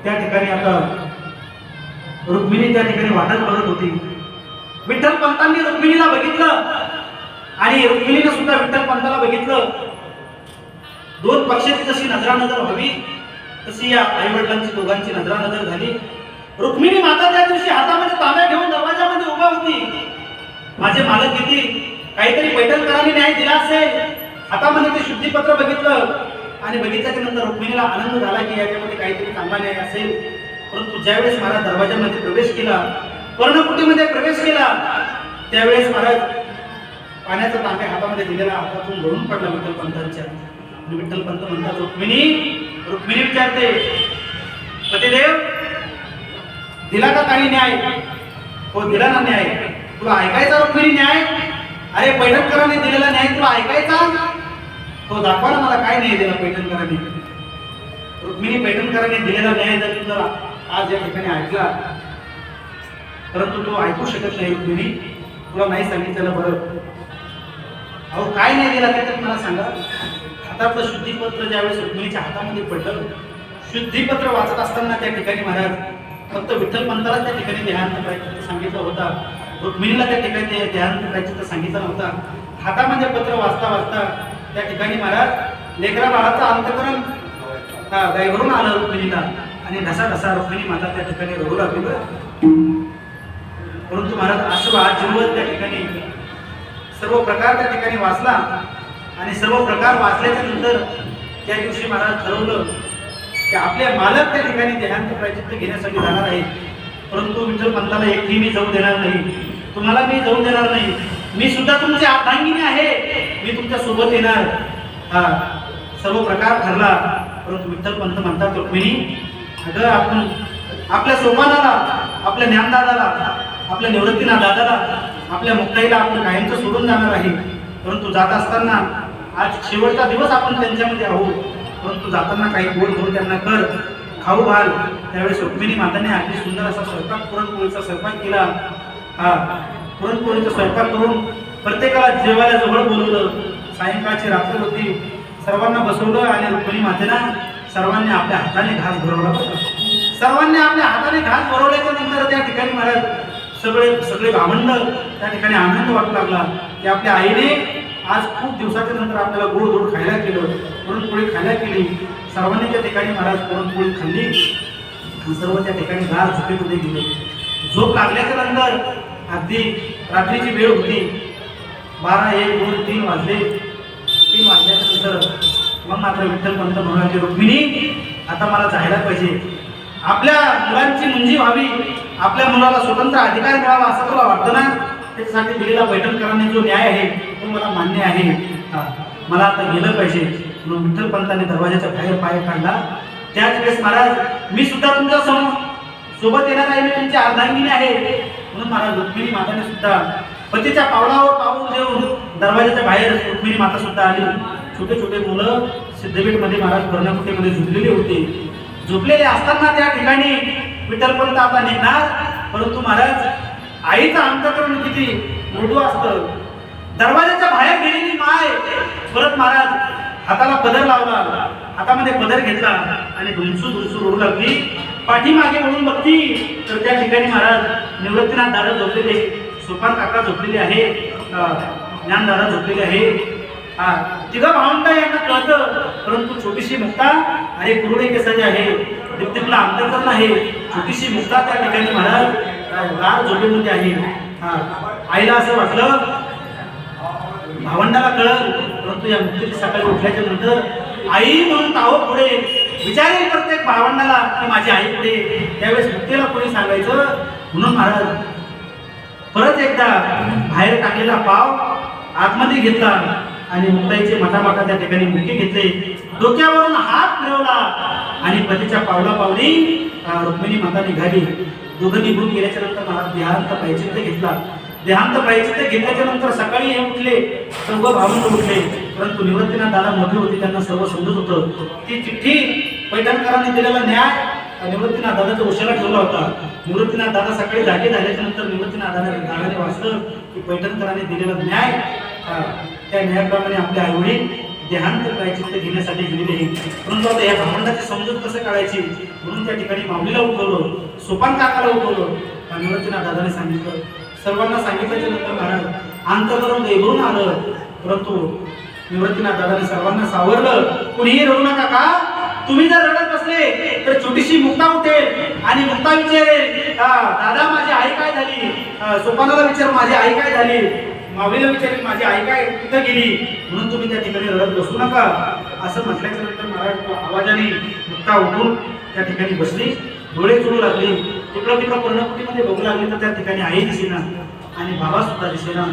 त्या ठिकाणी आता रुक्मिणी त्या ठिकाणी वाटत बघत होती. विठ्ठल पंतांनी रुक्मिणीला बघितलं आणि रुक्मिणीने सुद्धा विठ्ठल पंताला बघितलं. दोन पक्षाची जशी नजरानजर व्हावी तशी या आई वडिलांची दोघांची नजरानजर झाली. रुक्मिणी माता त्या दिवशी हातामध्ये तांब्या घेऊन दरवाजामध्ये उभा होती. माझे मालक किती काहीतरी पैठणकरांनी न्याय दिला असेल. हातामध्ये ते शुद्धीपत्र बघितलं आणि बघितल्याच्या नंतर रुक्मिणीला आनंद झाला की याच्यामध्ये काहीतरी चांगला न्याय असेल. परंतु ज्यावेळेस महाराज दरवाजामध्ये प्रवेश केला, पर्णकुटीमध्ये प्रवेश केला, त्यावेळेस महाराज पाण्याचा तांब्या हातामध्ये दिलेला हातातून गळून पडला विठ्ठल पंतांच्या. विठ्ठल पंत म्हणतात रुक्मिणी विचारते, पतिदेव दिला का काही न्याय? हो दिला ना न्याय. तुला ऐकायचा रुक्मिणी न्याय? अरे पैठणकरांनी दिलेला न्याय तुला ऐकायचा? हो दाखवा ना मला, काय न्याय दिला पैठणकरांनी? रुक्मिणी पैठणकरांनी दिलेला न्याय जर तू जरा आज या ठिकाणी ऐकला, परंतु तू ऐकू शकत नाही रुक्मिणी, तुला नाही सांगितलेलं बरं. अहो काय नाही दिला ते तर मला सांगा. हातातलं शुद्धीपत्र ज्यावेळेस रुक्मिणीच्या हातामध्ये पडलं, शुद्धीपत्र वाचत असताना त्या ठिकाणी महाराज फक्त विठ्ठल पंताला त्या ठिकाणी ध्यान प्रायचित्त सांगितलं होता, रुक्मिणीला त्या ठिकाणी ध्यान प्रायचित्त सांगितलं नव्हता. हातामध्ये पत्र वाचता वाचता त्या ठिकाणी महाराज लेकरा बाळाचं अंतकरण गायभरून आलं रुक्मिणीला आणि ढसा ढसा रुक्मिणी माता त्या ठिकाणी रडू लागली. परंतु महाराज अश्रू आज जिरवत त्या ठिकाणी सर्व प्रकार त्या ठिकाणी वाचला आणि सर्व प्रकार वाचल्याच्या नंतर त्या दिवशी महाराज ठरवलं की आपले मालक त्या ठिकाणी देहांत प्रायचित्त घेण्यासाठी जाणार आहेत. परंतु विठ्ठल पंताला एकटी मी जाऊ देणार नाही, तुम्हाला मी जाऊ देणार नाही. मी सुद्धा तुमची अर्धांगिनी आहे, मी तुमच्या सोबत येणार. हा सर्व प्रकार ठरला. परंतु विठ्ठल पंत म्हणतात रुक्मिणी, अगं आपण आपल्या सोपानाला, आपल्या ज्ञानदादाला, आपल्या निवृत्तीनाथ दादाला, आपल्या मुक्ताईला आपण कायमचं सोडून जाणार आहे. परंतु जात असताना आज शेवटचा दिवस आपण त्यांच्यामध्ये आहोत. परंतु जाताना काही गोड गोड त्यांना कर, खाऊ घाल. त्यावेळेस रुक्मिणी माताने अगदी सुंदर असा स्वयंपाक, पुरणपोळीचा स्वयंपाक केला. हा पुरणपोळीचा स्वयंपाक करून प्रत्येकाला जेवायला जवळ बोलवलं. सायंकाळची रात्र होती, सर्वांना बसवलं आणि रुक्मिणी मातेला सर्वांनी आपल्या हाताने घास भरवला. सर्वांनी आपल्या हाताने घास भरवल्याच्या नंतर त्या ठिकाणी महाराज सगळे भावंड त्या ठिकाणी आनंद वाटू लागला की आपल्या आईने आज खूप दिवसाच्या नंतर आपल्याला गोड गोड खायला केलं, पुरणपोळी खायला केली. सर्वांनी त्या ठिकाणी महाराज पुरणपोळी खाल्ली. सर्व त्या ठिकाणी गार झोपेमध्ये गेले. झोप लागल्याच्या नंतर अगदी रात्रीची वेळ होती. 12, 1, 2, 3 वाजले. 3 वाजल्याच्या नंतर मग मात्र विठ्ठल पंत म्हणाले, रुक्मिणी आता मला जायला पाहिजे. आपल्या मुलांची मुंजी व्हावी, आपल्या मुलाला स्वतंत्र अधिकार मिळावा असं तुला वाटतं ना? त्याच्यासाठी दिलेला पैठणकरांनी जो न्याय आहे तो मला मान्य आहे. मला आता गेलं पाहिजे. म्हणून विठ्ठल पंतांनी दरवाजाच्या बाहेर पाय काढला. त्याच वेळेस महाराज मी सुद्धा तुमच्या सोबत येणार आहे, मी तुमची अर्धांगिनी आहे. म्हणून महाराज रुक्मिणी माताने सुद्धा पतीच्या पावलावर पाऊल देऊन दरवाजाच्या बाहेर रुक्मिणी माता सुद्धा आली. छोटे छोटे मुलं सिद्धपीठमध्ये महाराज पर्णकुटीमध्ये झोपलेले होते. झोपलेले असताना त्या ठिकाणी विठ्ठलपंत आता निघणार. परंतु महाराज आईचं अंतकरण किती मृदू असतं. दरवाजाच्या बाहेर गेलेली माय परत महाराज हाताला पदर लावला, हातामध्ये पदर घेतला आणि धुमसू रडू लागली. पाठीमागे वळून बघती तर त्या ठिकाणी महाराज निवृत्तीनाथ दादा झोपलेले, सोपान काका झोपलेले आहे, ज्ञान दादा झोपलेले आहे. तिघं भावंड यांना कळतं. परंतु छोटीशी मुक्ता अरे कुरुडे केसाची आहे, दीप्तिमला अंतकरण आहे. छोटीशी मुक्ता त्या ठिकाणी महाराज गार झोपेमध्ये आहे. आईला असं वाटलं, भावंडाला कळलं. परंतु या मुक्तीची सकाळी उठल्याच्या नंतर आई म्हणून ताव पुढे विचारेल प्रत्येक भावंडाला की माझी आई पुढे. त्यावेळेस मुक्तीला कोणी सांगायचं? म्हणून महाराज परत एकदा बाहेर टाकलेला पाव आतमध्ये घेतला आणि मुक्ताईचे मठामठा त्या ठिकाणी मुठी घेतले. डोक्यावरून हात फिरवला आणि पतीच्या पावला पावली रुक्मिणी माता निघाली. दोघं निघून गेल्याच्या नंतर महाराज देहांत प्रायचित्त घेतला. देहांत प्रायचित्त घेतल्याच्या नंतर सकाळी हे उठले, सर्व भावंड उठले. परंतु निवृत्तीनाथ दादा मोठे होते, त्यांना सर्व समजत होतं. ती चिठ्ठी पैठणकरांनी दिलेला न्याय निवृत्तीनाथ दादाच्या उशाला ठेवला होता. निवृत्तीनाथ दादा सकाळी जागे झाल्याच्या नंतर निवृत्तीनाथ दादाने वाचलं की पैठणकरांनी दिलेला न्याय, त्या न्यायाप्रमाणे आपले आईवडील देहांत प्रायचित्त घेण्यासाठी गेलेले आहे. परंतु आता या भावंडाची समजूत कसं काढायची म्हणून त्या ठिकाणी माऊलीला उठवलं, सोपान काकाला उठवलं. निवृत्तीनाथ दादाने सांगितलं, सर्वांना सांगितल्याच्या नंतर महाराज अंतःकरण दैवून आलं. परंतु निवृत्तीनाथ दादाने सर्वांना सावरलं, कुणीही रडू नका का, तुम्ही जर रडत बसले तर छोटीशी मुक्ता उठेल आणि मुक्ता विचारेल, दादा माझी आई काय झाली, सोपानाला विचार माझी आई काय झाली, माऊलीला विचारेल माझी आई काय कुठं गेली, म्हणून तुम्ही त्या ठिकाणी रडत बसू नका. असं म्हटल्याच्या नंतर महाराज आवाजाने मुक्ता उठून त्या ठिकाणी बसली, डोळे चोळू लागली, तिकडं तिकडं पर्णकुटीमध्ये बघू लागली तर त्या ठिकाणी आई दिसेना आणि बाबा सुद्धा दिसेना.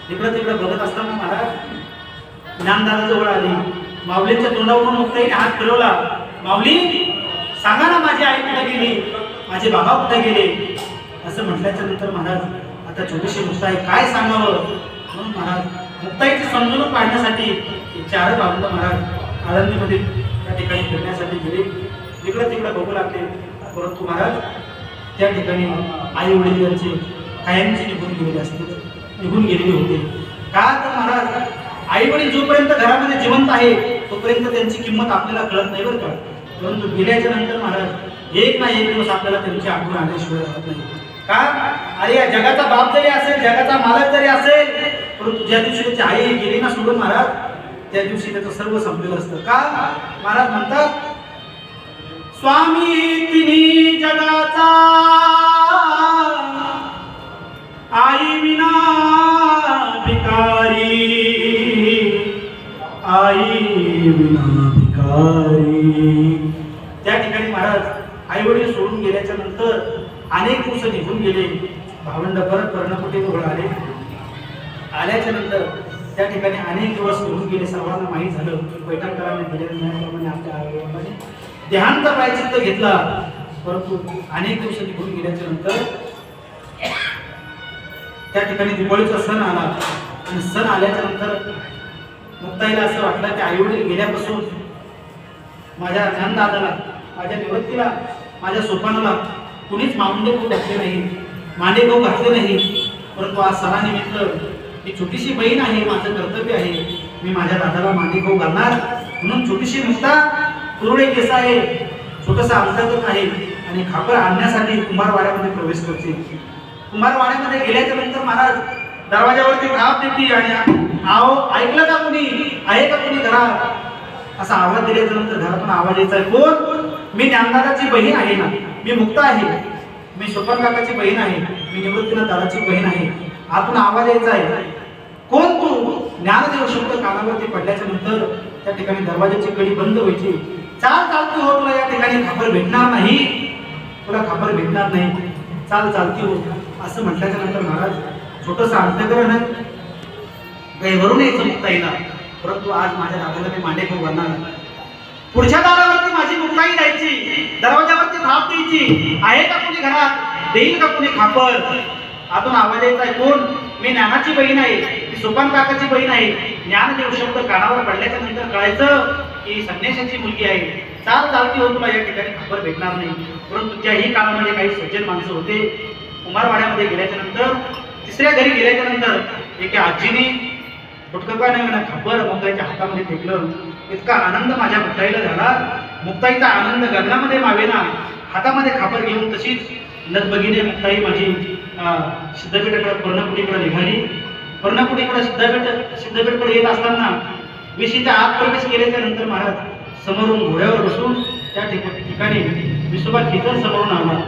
तिकडं तिकडं बघत असताना महाराज ज्ञानदादा जवळ आली, माऊलींच्या तोंडावरून मुक्ताईने हात फिरवला, माऊली सांगा ना माझी आई कुठे गेली, माझे बाबा कुठे गेले. असं म्हटल्याच्या नंतर महाराज आता छोटीशी मुक्ताई काय सांगावं म्हणून महाराज मुक्ताईची समजून पाडण्यासाठी चार बाबा महाराज आळंदीमध्ये त्या ठिकाणी फिरण्यासाठी गेले, तिकडं तिकडं बघू लागले. परंतु महाराज त्या ठिकाणी आई वडील यांचे कायमचे निघून गेलेले होते. का तर महाराज आई वडील जोपर्यंत घरामध्ये जिवंत आहे तोपर्यंत त्यांची किंमत आपल्याला कळत नाही बरं का. परंतु गेल्याच्या नंतर महाराज एक ना एक दिवस आपल्याला त्यांची आठवण आल्याशिवाय राहत नाही. का अरे या जगाचा बाप जरी असेल, जगाचा मालक जरी असेल, परंतु ज्या दिवशी त्याची आई गेली ना सोडून महाराज त्या दिवशी त्याचं सर्व संपलेलं असतं. का महाराज म्हणतात, स्वामी तिन्ही जगाचा आई विना भिकारी, आई विना भिकारी. त्या ठिकाणी महाराज आई वडील सोडून गेल्याच्या नंतर अनेक दिवस निघून गेले. भावंड परत पर्णकुटी जवळ आले. आल्याच्या नंतर त्या ठिकाणी अनेक दिवस निघून गेले. सर्वांना माहीत झालं पैठणकरांनी दिलेल्या न्यायाप्रमाणे आपल्या आई देहांत प्रायचित्त घेतला. परंतु अनेक दिवस निघून गेल्याच्या नंतर त्या ठिकाणी दिवाळीचा सण आला आणि सण आल्याच्या नंतर मुक्ताईला असं वाटलं की आई वडील गेल्यापासून माझ्या ज्ञानदादाला, माझ्या निवृत्तीला, माझ्या सोपानाला कुणीच मांडे खाऊ घातले नाही, मांडे खाऊ घातले नाही. परंतु आज सणानिमित्त ही छोटीशी बहीण आहे, माझं कर्तव्य आहे, मी माझ्या दादाला मांडे खाऊ घालणार. म्हणून छोटीशी मुक्ता कुरळे केस आहे, छोटसा अंतर्गत आहे आणि खापर आणण्यासाठी कुंभारवाड्यामध्ये प्रवेश करते. कुंभारवाड्यामध्ये गेल्याच्या नंतर महाराज दरवाजावरती थाप देते आणि आहो ऐकलं का कोणी, आहे का कोणी घरात, असा आवाज दिल्याच्या नंतर घरातून आवाज यायचा, कोण, मी ज्ञानदादाची बहीण आहे ना, मी मुक्ता आहे, मी सोपान काकाची बहीण आहे, मी निवृत्तीनाथ दादाची बहीण आहे. आतून आवाज यायचा आहे, कोण तू. ज्ञानदेव शब्द कानावरती पडल्याच्या नंतर त्या ठिकाणी दरवाजाची कडी बंद व्हायची. चाल चालती हो, तुला या ठिकाणी खापर भेटणार नाही, तुला खापर भेटणार नाही, चाल चालती हो. असं म्हटल्याच्या नंतर महाराज छोटंसं अंतकरण गैवरून यायचं मुक्ताईला. परंतु आज माझ्या दादाला मी मांडे खाऊ घालणार. पुढच्या दारावरती माझी मुक्ताई जायची, दरवाजावरती थाप द्यायची, आहे का कोणी घरात, देईल का कोणी खापर. आतून आवाज यायचा, कोण, मी ज्ञानाची बहीण आहे, मी सोपान काकाची बहीण आहे. ज्ञानदेव शब्द कानावर पडल्याच्या नंतर कळायचं की संन्याशाची मुलगी आहे, चाल चालती हो, तुला या ठिकाणी खबर भेटणार नाही. परंतु त्याही काळामध्ये काही सज्जन माणसं होते. कुंभारवाड्यामध्ये गेल्याच्या नंतर, तिसऱ्या घरी गेल्याच्या नंतर एका आजीने फुटकपाने मला खबर मुक्ताईच्या हातामध्ये फेकलं. इतका आनंद माझ्या मुक्ताईला झाला, मुक्ताईचा आनंद गगनामध्ये मावेना. हातामध्ये खापर घेऊन तशीच लगबगीने मुक्ताई माझी सिद्धपीठाकडे पर्णकुटीकडे निघाली. पर्णकुटीकडे सिद्धपीठकडे येत असताना विशीच्या आत प्रवेश केल्याच्या नंतर महाराज समोरून घोड्यावर बसून त्या ठिकाणी विसोबा खेतर समोरून आला.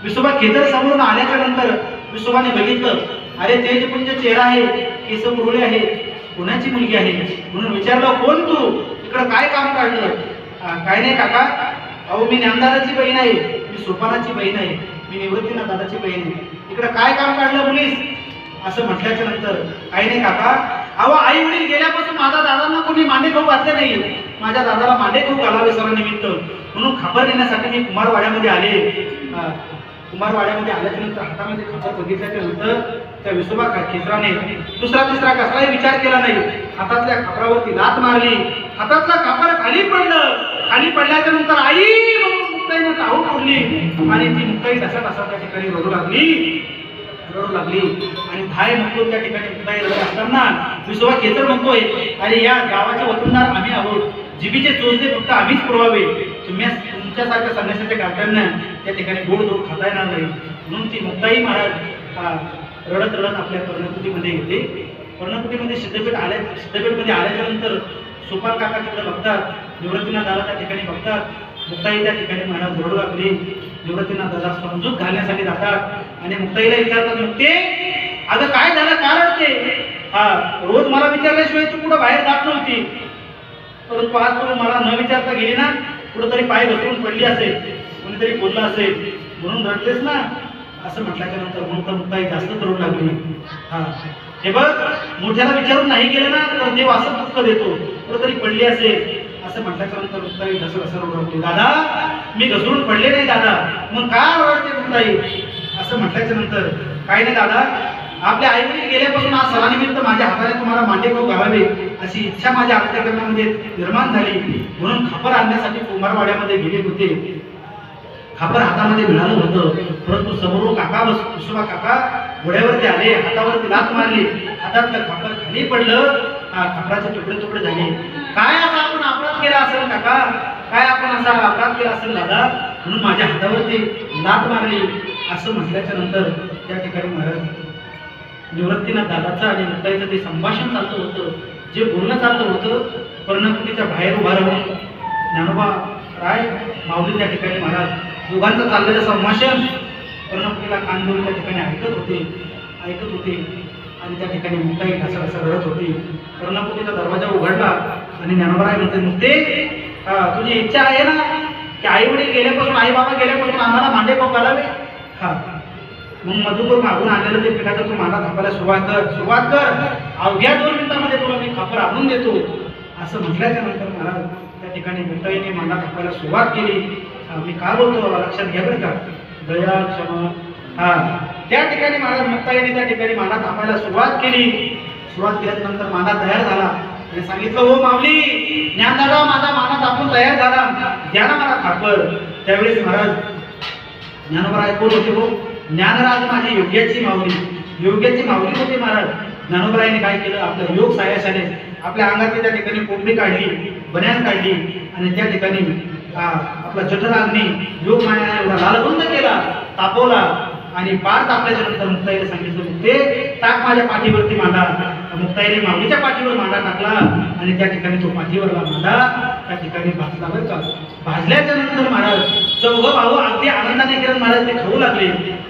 विसोबा खेतर समोरून आल्याच्या नंतर विसोबाने बघितलं, अरे तेजपुंज चेहरा आहे, केस कुरळे आहे, कोणाची मुलगी आहे म्हणून विचारलं, कोण तू, इकडं काय काम काढलं. काय नाही काका, अहो मी ज्ञानदादाची बहीण आहे, मी सोपानाची बहीण आहे, मी निवृत्तीनाथ दादाची बहीण आहे, इकडं काय काम काढलं मुलीस. असं म्हटल्याच्या नंतर काही नाही काका, अहो आई वडील गेल्यापासून माझ्या दादांना कोणी मांडे खाऊ घातले नाही, माझ्या दादाला मांडे खाऊ घालावे सणानिमित्त म्हणून खबर देण्यासाठी मी कुंभारवाड्यामध्ये आले. कुंभारवाड्यामध्ये आल्याच्या नंतर हातामध्ये खबर बघितल्याच्या नंतर त्या विसोबा खेत्राने दुसरा तिसरा कसलाही विचार केला नाही, हातातल्या खापरावरती लात मारली, हातातलं खापर खाली पडलं. खाली पडल्याच्या नंतर आई म्हणून मुक्ताईने धावून उडली आणि ती मुक्ताई तसा त्या ठिकाणी रडू लागली. रडू लागली आणि धाय नको त्या ठिकाणी मुक्ताई रडत असताना विसोबा खेचर म्हणतोय, अरे या गावाचे वतनदार आम्ही आहोत, जिबीचे चोचले फक्त आम्हीच पुरवावे, तुमच्यासारख्या संन्यासाच्या गाठ्यांना त्या ठिकाणी गोड गोड खाता येणार नाही. म्हणून ती मुक्ताई महाराज रडत रडत आपल्या कर्णकुटीमध्ये येते. कर्णकुटीमध्ये सिद्धपेठमध्ये आल्याच्या नंतर सुपाल काका तिकडे बघतात, निवृत्तीनाथ दादा त्या ठिकाणी बघतात, मुक्ताई त्या ठिकाणी महाराज रडू लागली. निवृत्तीनाथ दादा समजूत घालण्यासाठी जातात आणि मुक्ताईला विचारतात, मुक्ते अगं काय झालं, का रडते? रोज मला विचारल्याशिवाय तू कुठं बाहेर जात नव्हती, परंतु आज तू मला न विचारता गेली ना, कुठंतरी पाय घसरून पडली असेल, कोणीतरी बोललं असेल म्हणून रडतेस ना, असं म्हटल्याच्या नंतर मुक्ताई जास्तच रडू लागली. हे बघ, मोठ्याला विचारून नाही गेलं ना तर देव असं दुःख देतो, कुठंतरी पडली असेल असं म्हटल्याच्या नंतर मुक्ताई ढसढस रडू लागली. दादा मी घसरून पडले नाही दादा. मग का रडते मुक्ताई? असं म्हटल्याच्या नंतर काही नाही दादा, आपल्या आईवडील गेल्यापासून आज सणानिमित्त माझ्या हाताने तुम्हाला मांडेगाव घालावे अशी इच्छा माझ्या अंतःकरणामध्ये निर्माण झाली, म्हणून खापर आणण्यासाठी कुंभारवाड्यामध्ये गेले होते. खापर हातामध्ये मिळालं होतं, परंतु समोरून काका विसोबा काका घोड्यावरती आले, हातावरती लाथ मारली, हातातलं खापर खाली पडलं, खापराचे तुकडे तुकडे झाले. काय असा आपण अपराध केला असेल काका, काय आपण असा अपराध केला असेल दादा, म्हणून माझ्या हातावरती लाथ मारली. असं म्हटल्याच्या नंतर त्या ठिकाणी महाराज निवृत्तीनाथ दादाचं आणि मुक्ताईचं ते संभाषण चालतं होतं, जे बोलणं चाललं होतं, कर्णकुटीच्या बाहेर उभा राहून ज्ञानोबा राय माऊली त्या ठिकाणी महाराज दोघांचं चाललेलं संभाषण कर्णकुटीला कान देऊन त्या ठिकाणी ऐकत होते आणि त्या ठिकाणी मुक्ताई ढासढास रडत होती. कर्णकुटीचा दरवाजा उघडला आणि ज्ञानोबा राय म्हणते, मुक्ते तुझी इच्छा आहे ना की आई वडील गेल्यापासून, आई बाबा गेल्यापासून आम्हाला मांडेगाव घालावे? मग मधुकर मागून आणलेलं ते पिठाचा तू मांडा थापायला सुरुवात कर, अवघ्या 2 मिनिटांमध्ये तुला मी खापर आणून देतो. असं म्हटल्याच्या नंतर महाराज त्या ठिकाणी मुक्ताईने मांडा थापायला सुरुवात केली. मी का बोलतो लक्षात घ्या बरं का, दया क्षमा. त्या ठिकाणी महाराज मुक्ताईने त्या ठिकाणी मांडा थापायला सुरुवात केल्यानंतर मांडा तयार झाला आणि सांगितलं, हो माऊली ज्ञानदादा माझा मांडा थापून तयार झाला, द्या ना मला खापर. त्यावेळेस महाराज ज्ञानोबा कोण होते? हो ज्ञानराज माझी योग्याची माऊली होते महाराज. ज्ञानोबाईने काय केलं, आपलं योग सायाशाने आपल्या अंगातली त्या ठिकाणी कोंबडी काढली, बन्यान काढली आणि त्या ठिकाणी आपला जठराग्नी योग मायाने एवढा लालबंद केला, तापवला आणि पार तापल्याच्या नंतर मुक्ताईने सांगितलं, मुक्ते टाक माझ्या पाठीवरती मांडा. मुक्ताईने माऊलीच्या पाठीवर मांडा टाकला आणि त्या ठिकाणी तो पाठीवरला मांडा त्या ठिकाणी भाजला बरं का. भाजल्याच्या नंतर महाराज चौघ भाऊ अगदी आनंदाने किरण महाराज ते खाऊ लागले.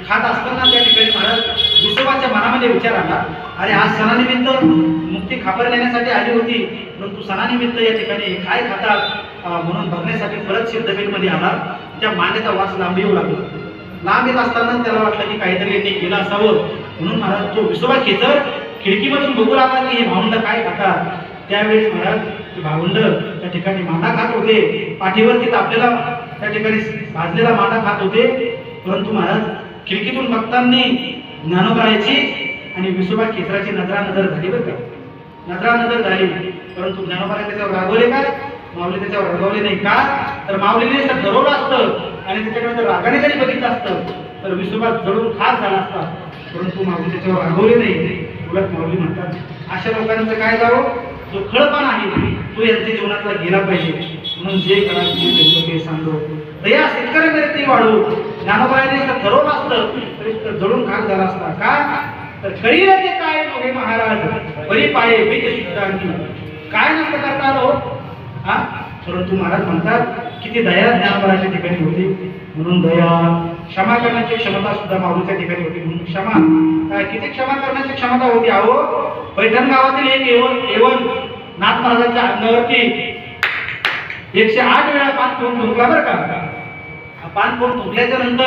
खात असताना त्या ठिकाणी महाराज विसोबाच्या मनामध्ये विचार आला, अरे आज सणानिमित्त मुक्ती खापर नेण्यासाठी आली होती, परंतु सणानिमित्त या ठिकाणी काय खातात म्हणून बघण्यासाठी परत सिद्धपेठमध्ये आला. त्या मांड्याचा वास लांब येऊ लागला. लांब येत असताना त्याला वाटलं की काहीतरी यांनी केलं असावं, म्हणून महाराज तो विसोबा खेचर खिडकीमधून बघू लागला की हे भावंड काय खातात. त्यावेळेस महाराज ते भावंड त्या ठिकाणी मांडा खात होते, पाठीवरती तापलेला त्या ठिकाणी भाजलेला मांडा खात होते. परंतु महाराज खिडकीतून बघताना ज्ञानोबाईची आणि विसोबा खेचराची नजरानजर झाली बरं का, नजरानजर झाली. परंतु ज्ञानोबाई त्याच्यावर रागवले काय? माऊली त्याच्यावर रागवले नाही का? तर माऊलीने जर ठरवलं असतं आणि त्याच्याकडे जर रागाने जरी बघितलं असतं तर विसोबा जळून खास झाला असता, परंतु माऊली त्याच्यावर रागवले नाही. उलट माऊली म्हणतात, अशा लोकांचं काय जावं, जो खळपणा आहे तो यांच्या जीवनातला गेला पाहिजे. म्हणून जे करायचे सांगतो दया शेतकरी मेरे ती वाढू. ज्ञानोबाईने जर ठरवलं असतं तरी जळून खाक झाला असता. का तर कळील ते काय नव्हे महाराज, बरी पाये बीज शुद्धांनी, काय नसतं करता आलो. परंतु महाराज म्हणतात किती दया ज्ञानोबाच्या ठिकाणी होती, म्हणून दया क्षमा करण्याची क्षमता सुद्धा माऊलीच्या ठिकाणी होती. म्हणून क्षमा, किती क्षमा करण्याची क्षमता होती. अहो पैठण गावातील एक येवन नाथ महाराजांच्या अंगावरती 108 वेळा पान फोडून थुंकला बरं का. पान फोडून थुंकल्याच्या नंतर